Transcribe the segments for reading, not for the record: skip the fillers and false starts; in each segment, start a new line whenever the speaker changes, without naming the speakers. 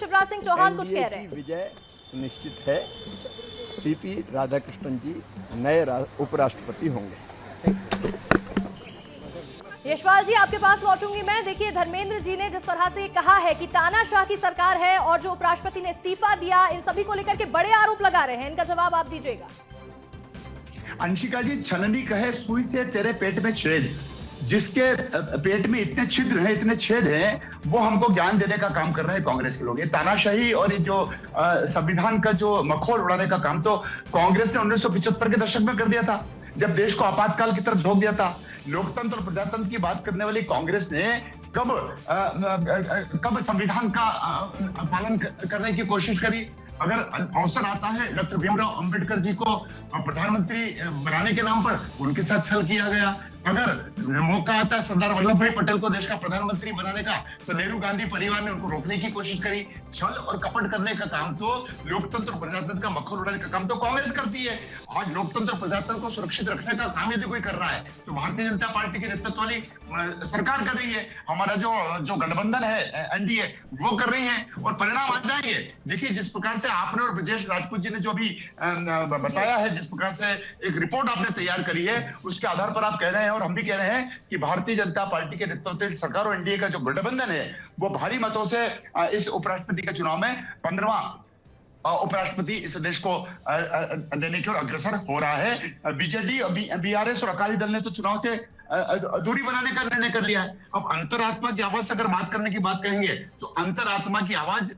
शिवराज सिंह चौहान कुछ कह रहे हैं।
विजय निश्चित है। सीपी राधाकृष्णन जी नए उपराष्ट्रपति होंगे।
यशपाल जी, आपके पास लौटूंगी मैं। देखिए, धर्मेंद्र जी ने जिस तरह से कहा है कि तानाशाह की सरकार है और जो उपराष्ट्रपति ने इस्तीफा दिया, इन सभी को लेकर के बड़े आरोप लगा रहे हैं, इनका जवाब आप दीजिएगा।
अंशिका जी, छलनी कहे सुई से तेरे पेट में छेद, जिसके पेट में इतने छिद्र हैं, इतने छेद हैं, वो हमको ज्ञान देने का काम कर रहे हैं कांग्रेस के लोग। ये तानाशाही और ये जो संविधान का जो मखौल उड़ाने का काम तो कांग्रेस ने 1975 के दशक में कर दिया था, जब देश को आपातकाल की तरफ झोंक दिया था। लोकतंत्र और प्रजातंत्र की बात करने वाली कांग्रेस ने कब संविधान का पालन करने की कोशिश करी? अगर अवसर आता है डॉक्टर भीमराव अंबेडकर जी को प्रधानमंत्री बनाने के नाम पर, उनके साथ छल किया गया। अगर मौका आता है सरदार वल्लभ भाई पटेल को देश का प्रधानमंत्री बनाने का, तो नेहरू गांधी परिवार ने उनको रोकने की कोशिश करी। छल और कपट करने का काम तो, लोकतंत्र प्रजातंत्र का मखौल उड़ाने का काम तो कांग्रेस करती है। आज लोकतंत्र प्रजातंत्र को सुरक्षित रखने का काम यदि कोई कर रहा है तो भारतीय जनता पार्टी के नेतृत्व वाली सरकार कर रही है। हमारा जो गठबंधन है एनडीए, वो कर रही है और परिणाम आ जाएंगे। देखिए, जिस प्रकार से आपने और ब्रजेश राजपूत जी ने जो भी बताया है, जिस प्रकार से एक रिपोर्ट आपने तैयार करी है, उसके आधार पर आप कह रहे हैं और हम भी कह रहे हैं कि भारतीय जनता पार्टी के नेतृत्व में सरकार और एनडीए का जो गठबंधन है, वो भारी मतों से इस उपराष्ट्रपति के चुनाव में 15वां उपराष्ट्रपति इस देश को देने की ओर अग्रसर हो रहा है। बीजेडी, बीआरएस और अकाली दल ने तो चुनाव से दूरी बनाने का निर्णय कर लिया है। अब अंतरात्मा की आवाज अगर बात करने की बात कहेंगे तो अंतरात्मा की आवाज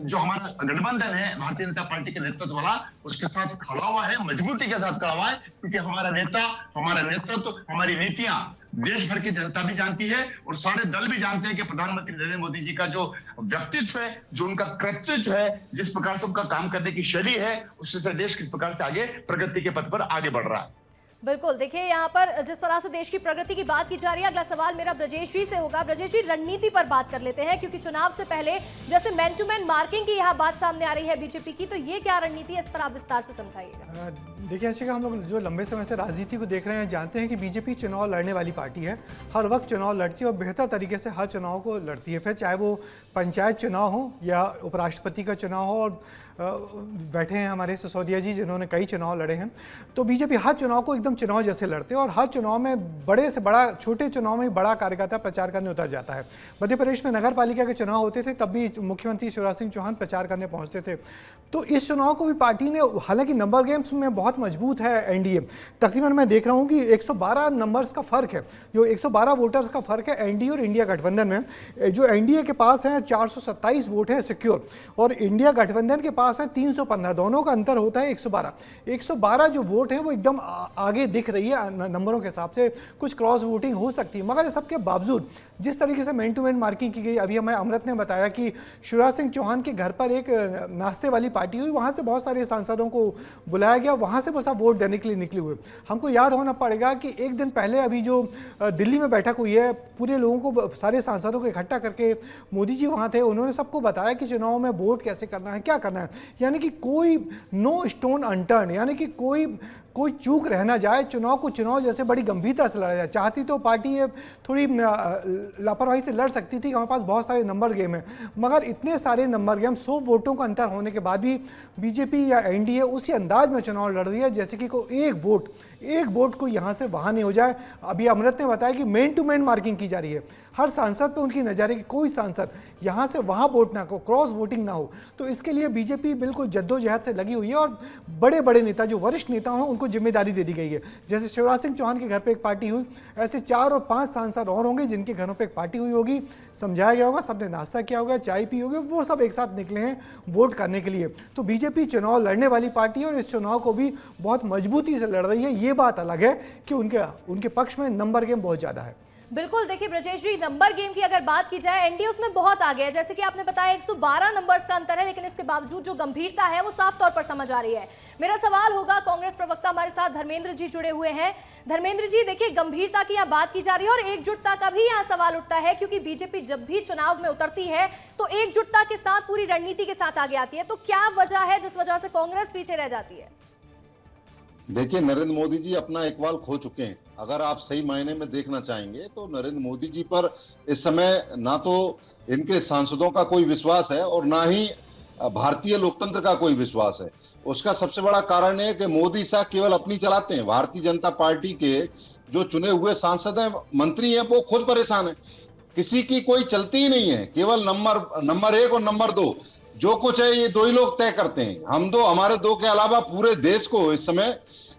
जो हमारा गठबंधन है भारतीय जनता पार्टी के नेतृत्व वाला, उसके साथ खड़ा हुआ है, मजबूती के साथ खड़ा हुआ है, क्योंकि हमारा नेता, हमारा नेतृत्व, हमारी नीतियां देश भर की जनता भी जानती है और सारे दल भी जानते हैं कि प्रधानमंत्री नरेंद्र मोदी जी का जो व्यक्तित्व है, जो उनका कृतित्व है, जिस प्रकार से उनका काम करने की शैली है, उससे देश किस प्रकार से आगे प्रगति के पथ पर आगे बढ़ रहा है।
बिल्कुल, देखिए यहाँ पर जिस तरह से देश की प्रगति की बात की जा रही है, अगला सवाल मेरा ब्रजेश जी से होगा। ब्रजेश जी, रणनीति पर बात कर लेते हैं, क्योंकि चुनाव से पहले जैसे मैन टू मैन मार्किंग की यहाँ बात सामने आ रही है बीजेपी की, तो ये क्या रणनीति है, इस पर आप विस्तार से समझाइएगा।
देखिए अर्शिका, हम लोग जो लंबे समय से राजनीति को देख रहे हैं, जानते हैं कि बीजेपी चुनाव लड़ने वाली पार्टी है। हर वक्त चुनाव लड़ती है और बेहतर तरीके से हर चुनाव को लड़ती है, फिर चाहे वो पंचायत चुनाव हो या उपराष्ट्रपति का चुनाव हो। और बैठे हैं हमारे सिसोदिया जी, जिन्होंने कई चुनाव लड़े हैं। तो बीजेपी हर चुनाव को एकदम चुनाव जैसे लड़ते हैं और हर चुनाव में बड़े से बड़ा, छोटे चुनाव में बड़ा कार्यकर्ता प्रचार करने उतर जाता है। मध्य प्रदेश में नगर पालिका के चुनाव होते थे, तब भी मुख्यमंत्री शिवराज सिंह चौहान प्रचार करने पहुंचते थे। तो इस चुनाव को भी पार्टी ने, हालांकि नंबर गेम्स में बहुत मजबूत है एनडीए, तकरीबन मैं देख रहा हूँ कि 112 नंबर्स का फर्क है, जो 112 वोटर्स का फर्क है एनडीए और इंडिया गठबंधन में। जो एनडीए के पास है 427 वोट है सिक्योर, और इंडिया गठबंधन के पास है 315, दोनों का अंतर होता है 112। 112 जो वोट है वो एकदम आगे दिख रही है नंबरों के हिसाब से। कुछ क्रॉस वोटिंग हो सकती है, मगर सबके बावजूद जिस तरीके से मैन टू मैन मार्किंग की गई, अभी हमें अमृत ने बताया कि शिवराज सिंह चौहान के घर पर एक नाश्ते वाली पार्टी हुई, वहाँ से बहुत सारे सांसदों को बुलाया गया, वहाँ से वो सब वोट देने के लिए निकले हुए। हमको याद होना पड़ेगा कि एक दिन पहले अभी जो दिल्ली में बैठक हुई है, पूरे लोगों को, सारे सांसदों को इकट्ठा करके मोदी जी वहाँ थे, उन्होंने सबको बताया कि चुनाव में वोट कैसे करना है, क्या करना है। यानी कि कोई नो स्टोन अनटर्न, यानी कि कोई चूक रह ना जाए, चुनाव को चुनाव जैसे बड़ी गंभीरता से लड़ा जाए। चाहती तो पार्टी ये थोड़ी लापरवाही से लड़ सकती थी, हमारे पास बहुत सारे नंबर गेम है, मगर इतने सारे नंबर गेम, 100 वोटों का अंतर होने के बाद भी बीजेपी या एनडीए उसी अंदाज में चुनाव लड़ रही है जैसे कि कोई एक वोट को यहाँ से वहाँ नहीं हो जाए। अभी अमृत ने बताया कि मैन टू मैन मार्किंग की जा रही है, हर सांसद पे उनकी नजर है कि कोई सांसद यहाँ से वहाँ वोट ना हो, क्रॉस वोटिंग ना हो। तो इसके लिए बीजेपी बिल्कुल जद्दोजहद से लगी हुई है और बड़े बड़े नेता, जो वरिष्ठ नेता हैं, उनको जिम्मेदारी दे दी गई है। जैसे शिवराज सिंह चौहान के घर पे एक पार्टी हुई, ऐसे 4 और 5 सांसद और होंगे जिनके घरों पे एक पार्टी हुई होगी, समझाया गया होगा, सबने नाश्ता किया होगा, चाय पी होगी, वो सब एक साथ निकले हैं वोट करने के लिए। तो बीजेपी चुनाव लड़ने वाली पार्टी है और इस चुनाव को भी बहुत मजबूती से लड़ रही है। ये बात अलग है कि उनके पक्ष में नंबर गेम बहुत ज्यादा है।
बिल्कुल, देखिए ब्रजेश जी, नंबर गेम की अगर बात की जाए, एनडीए उसमें बहुत आगे है। जैसे कि आपने बताया 112 नंबर्स का अंतर है, लेकिन इसके बावजूद जो गंभीरता है वो साफ तौर पर समझ आ रही है। मेरा सवाल होगा, कांग्रेस प्रवक्ता हमारे साथ धर्मेंद्र जी जुड़े हुए हैं। धर्मेंद्र जी, देखिए गंभीरता की यहाँ बात की जा रही है और एकजुटता का भी यहाँ सवाल उठता है, क्योंकि बीजेपी जब भी चुनाव में उतरती है तो एकजुटता के साथ, पूरी रणनीति के साथ आगे आती है। तो क्या वजह है जिस वजह से कांग्रेस पीछे रह जाती है?
देखिए, नरेंद्र मोदी जी अपना इकबाल खो चुके हैं। अगर आप सही मायने में देखना चाहेंगे तो नरेंद्र मोदी जी पर इस समय ना तो इनके सांसदों का कोई विश्वास है और ना ही भारतीय लोकतंत्र का कोई विश्वास है। उसका सबसे बड़ा कारण है कि मोदी शाह केवल अपनी चलाते हैं। भारतीय जनता पार्टी के जो चुने हुए सांसद हैं, मंत्री हैं, वो खुद परेशान है। किसी की कोई चलती ही नहीं है। केवल नंबर 1 और नंबर 2 जो कुछ है ये दो ही लोग तय करते हैं। हम दो, हमारे दो के अलावा पूरे देश को इस समय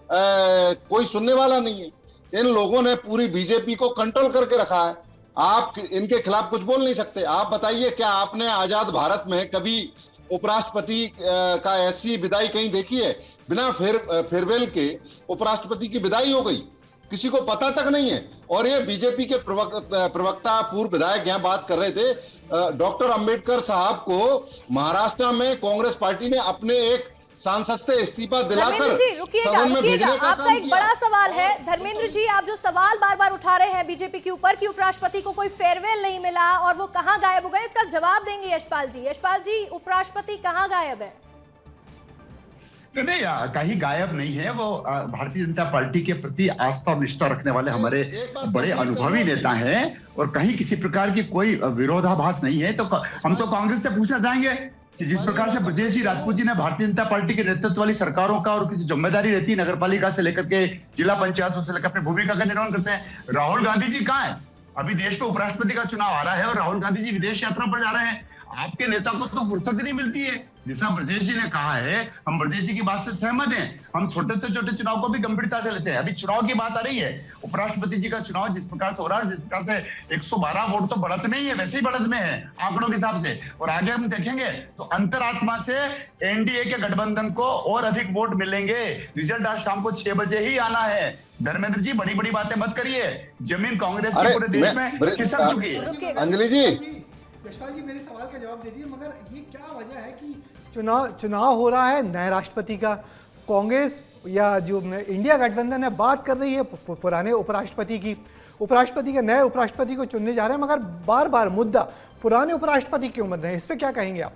कोई सुनने वाला नहीं है। इन लोगों ने पूरी बीजेपी को कंट्रोल करके रखा है। आप इनके खिलाफ कुछ बोल नहीं सकते। आप बताइए, क्या आपने आजाद भारत में कभी उपराष्ट्रपति का ऐसी विदाई कहीं देखी है? बिना फेयरवेल के उपराष्ट्रपति की विदाई हो गई, किसी को पता तक नहीं है। और ये बीजेपी के प्रवक्ता पूर्व विधायक यहाँ बात कर रहे थे, डॉक्टर अंबेडकर साहब को महाराष्ट्र में कांग्रेस पार्टी ने अपने एक सांसद से इस्तीफा दिलाकर सदन में भेजने का
आपका एक बड़ा सवाल है धर्मेंद्र जी। आप जो सवाल बार बार उठा रहे हैं बीजेपी के ऊपर कि उपराष्ट्रपति को कोई फेयरवेल नहीं मिला और वो कहां गायब हो गए, इसका जवाब देंगे यशपाल जी। यशपाल जी, उपराष्ट्रपति कहां गायब है?
नहीं, कहीं गायब नहीं है। वो भारतीय जनता पार्टी के प्रति आस्था और निष्ठा रखने वाले हमारे बड़े अनुभवी नेता हैं और कहीं किसी प्रकार की कोई विरोधाभास नहीं है। तो हम तो कांग्रेस से पूछना चाहेंगे कि जिस प्रकार से ब्रजेश जी राजपूत जी ने भारतीय जनता पार्टी के नेतृत्व वाली सरकारों का और किसी जिम्मेदारी रहती है, नगरपालिका से लेकर के जिला पंचायतों से लेकर अपनी भूमिका का निर्वहन करते हैं। राहुल गांधी जी कहाँ है? अभी देश में उपराष्ट्रपति का चुनाव आ रहा है और राहुल गांधी जी विदेश यात्रा पर जा रहे हैं। आपके नेता को तो फुर्सत नहीं मिलती है। जैसा ब्रजेश जी ने कहा है, हम ब्रजेश जी की बात से सहमत हैं। हम छोटे से छोटे चुनाव को भी गंभीरता से लेते हैं। अभी चुनाव की बात आ रही है, उपराष्ट्रपति जी का चुनाव जिस प्रकार से हो रहा है, जिस प्रकार से 112 वोट तो बढ़त में ही है, वैसे ही बढ़त में है आंकड़ों के हिसाब से। और आगे हम देखेंगे तो अंतरात्मा से एनडीए के गठबंधन को और अधिक वोट मिलेंगे। रिजल्ट आज शाम को 6 बजे ही आना है। धर्मेंद्र जी, बड़ी बड़ी बातें मत करिए। जमीन कांग्रेस की पूरे देश में खिसक चुकी है।
अंजलि जी,
यशपाल जी, मेरे सवाल का जवाब दे दिए, मगर ये क्या वजह है कि चुनाव हो रहा है नए राष्ट्रपति का, कांग्रेस या जो इंडिया गठबंधन है बात कर रही है पुराने उपराष्ट्रपति की, उपराष्ट्रपति के नए उपराष्ट्रपति को चुनने जा रहे हैं, मगर बार बार मुद्दा पुराने उपराष्ट्रपति क्यों बन रहे हैं? इस पे क्या कहेंगे आप?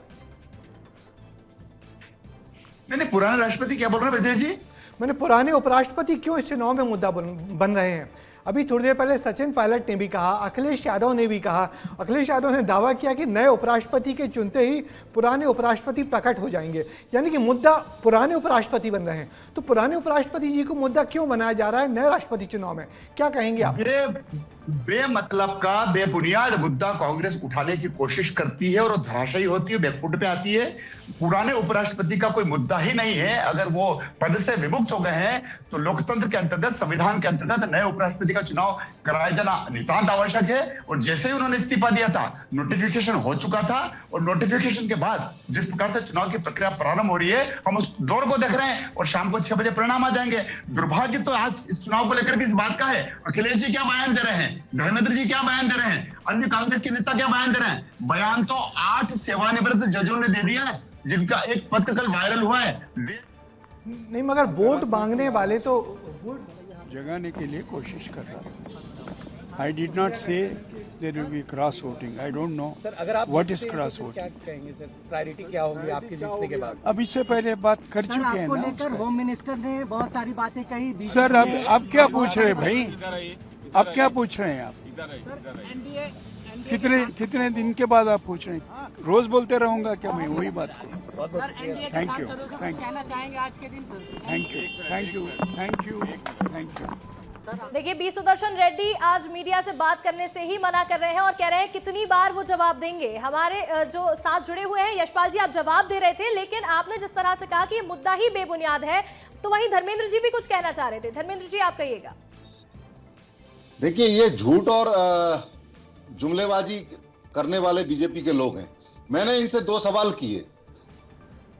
मैंने पुराने राष्ट्रपति क्या बोल रहे हैं विजय जी?
मैंने पुराने उपराष्ट्रपति क्यों इस चुनाव में मुद्दा बन रहे हैं? अभी थोड़ी देर पहले सचिन पायलट ने भी कहा, अखिलेश यादव ने भी कहा। अखिलेश यादव ने दावा किया कि नए उपराष्ट्रपति के चुनते ही पुराने उपराष्ट्रपति प्रकट हो जाएंगे, यानी कि मुद्दा पुराने उपराष्ट्रपति बन रहे हैं। तो पुराने उपराष्ट्रपति जी को मुद्दा क्यों बनाया जा रहा है नए राष्ट्रपति चुनाव में? क्या कहेंगे आप?
बेमतलब का बेबुनियाद मुद्दा कांग्रेस उठाने की कोशिश करती है और धराशायी होती है, बैकफुट पे आती है। पुराने उपराष्ट्रपति का कोई मुद्दा ही नहीं है। अगर वो पद से विमुक्त हो गए हैं तो लोकतंत्र के अंतर्गत, संविधान के अंतर्गत नए उपराष्ट्रपति का चुनाव कराया जाना नितांत आवश्यक है। और जैसे ही उन्होंने इस्तीफा दिया था, नोटिफिकेशन हो चुका था और नोटिफिकेशन के बाद जिस प्रकार से चुनाव की प्रक्रिया प्रारंभ हो रही है, हम उस दौर को देख रहे हैं और शाम को 6 बजे परिणाम आ जाएंगे। दुर्भाग्य तो आज इस चुनाव को लेकर के इस बात का है। अखिलेश जी क्या बयान दे रहे हैं, धर्मेंद्र जी क्या बयान दे रहे हैं, अन्य कांग्रेस के नेता क्या बयान दे रहे हैं? बयान तो 8 सेवानिवृत्त जजों ने दे दिया है, जिनका एक पत्र कल वायरल हुआ है।
नहीं, मगर वोट मांगने वाले तो
जगाने के लिए कोशिश कर रहा हूँ। I did not say there will be cross voting. I don't know what is cross voting.
क्या कहेंगे सर, प्रायोरिटी क्या होगी आपके जीतने के बाद?
अब इससे पहले बात कर चुके हैं ना।
लेकर होम मिनिस्टर ने बहुत सारी बातें कही।
सर अब क्या पूछ रहे हैं भाई? अब क्या पूछ रहे हैं आप? कितने दिन के बाद आप पूछ रहे हैं? रोज बोलते रहूंगा क्या मैं वही बात को? थैंक यू,
कहना चाहेंगे आज के दिन?
Thank you, thank you, thank you, thank you.
देखिए, बी सुदर्शन रेड्डी आज मीडिया से बात करने से ही मना कर रहे हैं और कह रहे हैं कितनी बार वो जवाब देंगे। हमारे जो साथ जुड़े हुए हैं, यशपाल जी, आप जवाब दे रहे थे, लेकिन आपने जिस तरह से कहा कि ये मुद्दा ही बेबुनियाद है, तो वहीं धर्मेंद्र जी भी कुछ कहना चाह रहे थे। धर्मेंद्र जी, आप कहिएगा।
देखिए, ये झूठ और जुमलेबाजी करने वाले बीजेपी के लोग हैं। मैंने इनसे 2 सवाल किए।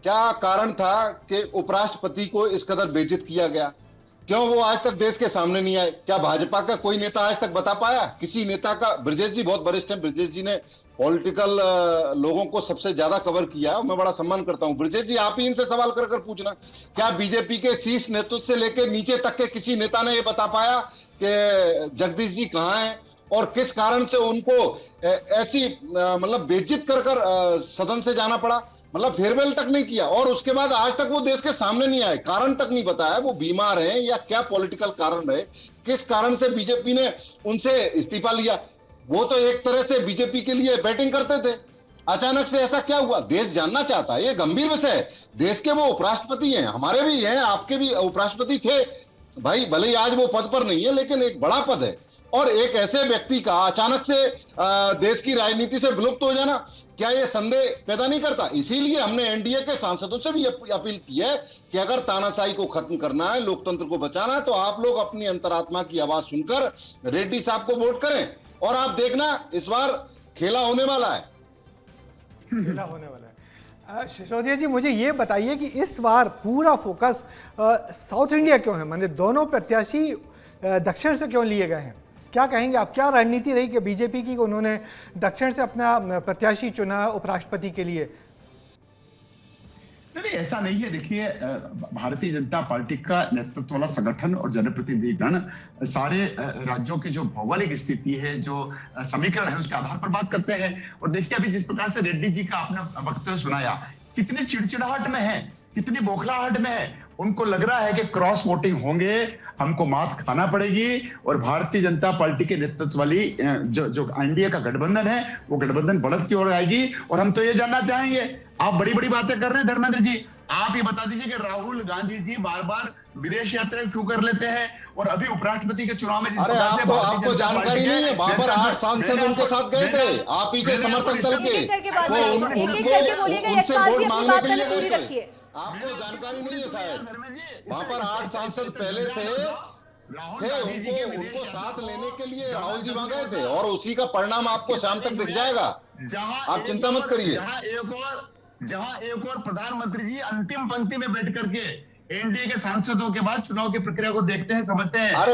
क्या कारण था कि उपराष्ट्रपति को इस कदर बेइज्जत किया गया? क्यों वो आज तक देश के सामने नहीं आए? क्या भाजपा का कोई नेता आज तक बता पाया? किसी नेता का? ब्रजेश जी बहुत वरिष्ठ हैं, ब्रजेश जी ने पॉलिटिकल लोगों को सबसे ज्यादा कवर किया है, मैं बड़ा सम्मान करता हूं। ब्रजेश जी, आप ही इनसे सवाल कर पूछना, क्या बीजेपी के शीर्ष नेतृत्व से लेकर नीचे तक के किसी नेता ने यह बता पाया कि जगदीश जी कहाँ हैं और किस कारण से उनको ऐसी मतलब बेइज्जत कर सदन से जाना पड़ा? मतलब फेयरवेल तक नहीं किया, और उसके बाद आज तक वो देश के सामने नहीं आए, कारण तक नहीं बताया वो बीमार हैं या क्या पॉलिटिकल कारण रहे, किस कारण से बीजेपी ने उनसे इस्तीफा लिया। वो तो एक तरह से बीजेपी के लिए बैटिंग करते थे, अचानक से ऐसा क्या हुआ, देश जानना चाहता है। ये गंभीर विषय है। देश के वो उपराष्ट्रपति हैं, हमारे भी हैं, आपके भी उपराष्ट्रपति थे भाई, भले ही आज वो पद पर नहीं है लेकिन एक बड़ा पद है, और एक ऐसे व्यक्ति का अचानक से देश की राजनीति से विलुप्त हो जाना, क्या ये संदेह पैदा नहीं करता? इसीलिए हमने एनडीए के सांसदों से भी अपील की है कि अगर तानाशाही को खत्म करना है, लोकतंत्र को बचाना है, तो आप लोग अपनी अंतरात्मा की आवाज सुनकर रेड्डी साहब को वोट करें, और आप देखना इस बार खेला होने वाला है।
खेला होने वाला है। सिसोदिया जी, मुझे ये बताइए कि इस बार पूरा फोकस साउथ इंडिया क्यों है? माने दोनों प्रत्याशी दक्षिण से क्यों लिए गए हैं? क्या कहेंगे आप, क्या रणनीति रही कि बीजेपी की उन्होंने दक्षिण से अपना प्रत्याशी चुना उपराष्ट्रपति के लिए?
नहीं, ऐसा नहीं है। देखिए, भारतीय जनता पार्टी का नेतृत्व वाला संगठन और जनप्रतिनिधिगण सारे राज्यों की जो भौगोलिक स्थिति है, जो समीकरण है, उसके आधार पर बात करते हैं। और देखिए, अभी जिस प्रकार से रेड्डी जी का आपने वक्तव्य सुनाया, कितनी चिड़चिड़ाहट में है, कितनी बौखलाहट में है। उनको लग रहा है कि क्रॉस वोटिंग होंगे, हमको मात खाना पड़ेगी, और भारतीय जनता पार्टी के नेतृत्व वाली जो एनडीए का गठबंधन है, वो गठबंधन बढ़त की ओर आएगी। और हम तो ये जानना चाहेंगे, आप बड़ी बड़ी बातें कर रहे हैं धर्मेंद्र जी, आप ये बता दीजिए कि राहुल गांधी जी बार बार विदेश यात्रा क्यों कर लेते हैं, और अभी उपराष्ट्रपति के चुनाव में
अरे आपको जानकारी नहीं है, वहां पर 8 सांसद उनके साथ गए थे, आप ही के समर्थक दल के।
एक एक करके बोलिएगा यशपाल जी, अपनी बात पहले पूरी रखिए।
आपको जानकारी नहीं है शायद, वहां पर 8 सांसद पहले से थे, उनको साथ लेने के लिए राहुल जी वहां गए थे, और उसी का परिणाम आपको शाम तक दिख जाएगा, आप चिंता मत करिए।
जहां एक और प्रधानमंत्री जी अंतिम पंक्ति में बैठ करके एनडीए के सांसदों के बाद चुनाव की प्रक्रिया को देखते हैं, समझते हैं।
अरे